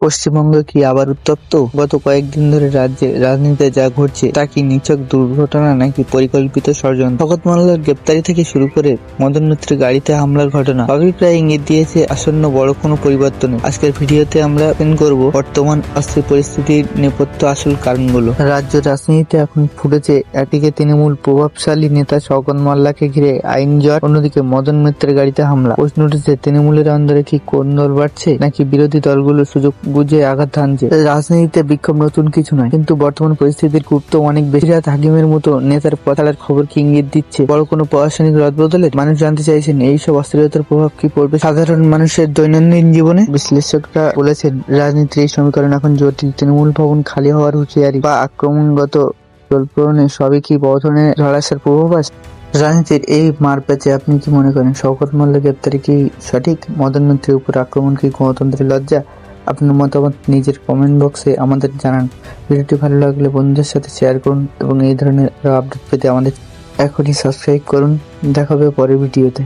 পশ্চিমবঙ্গ কি আবার উত্তপ্ত? গত কয়েকদিন ধরে রাজ্যে রাজনীতিতে যা ঘটছে তা কি নিছক দুর্ঘটনা নাকি পরিকল্পিত ষড়যন্ত্র? শওকত মোল্লার গ্রেপ্তারি থেকে শুরু করে মদন মিত্রের গাড়িতে হামলার ঘটনা সবই প্রায় ইঙ্গিত দিয়েছে আসন্ন বড় কোনো পরিবর্তনে। আজকের ভিডিওতে আমরা করব বর্তমান অস্থির পরিস্থিতির নেপথ্য আসল কারণগুলো। রাজ্য রাজনীতিতে এখন ফুটেছে একদিকে তৃণমূল প্রভাবশালী নেতা শওকত মোল্লাকে ঘিরে আইন জট, অন্যদিকে মদন মিত্রের গাড়িতে হামলা। প্রশ্ন উঠেছে, তৃণমূলের অন্দরে কি কোন্দল বাড়ছে নাকি বিরোধী দলগুলো সুযোগ বুঝে আঘাত হানছে? রাজনীতিতে বিক্ষোভ নতুন কিছু নয়, কিন্তু বর্তমান পরিস্থিতির গুরুত্ব অনেক বেশি। রাত হাকিমের মতো নেতার পথালার খবর কি ইঙ্গিত দিচ্ছে বড় কোনো প্রশাসনিক রদবদলে? মানুষ জানতে চাইছেন এইসব অস্থিরতার প্রভাব কি পড়বে সাধারণ মানুষের দৈনন্দিন জীবনে। বিশ্লেষকরা বলেছেন, রাজনীতির এই সমীকরণ এখন জটিল। তৃণমূল ভবন খালি হওয়ার হুঁশিয়ারি বা আক্রমণগত জল্পনে সবই কি বড় ধরনের ঝড় প্রভাব আছে? রাজনীতির এই মারপ্যাচে আপনি কি মনে করেন? শওকত মোল্লার গ্রেপ্তারি কি সঠিক? মদন মিত্রের উপর আক্রমণ কি গণতন্ত্রের লজ্জা? আপনার মতামত নিজের কমেন্ট বক্সে আমাদের জানান। ভিডিওটি ভালো লাগলে বন্ধুদের সাথে শেয়ার করুন এবং এই ধরনের আপডেট পেতে আমাদের এখনই সাবস্ক্রাইব করুন। দেখা হবে পরের ভিডিওতে।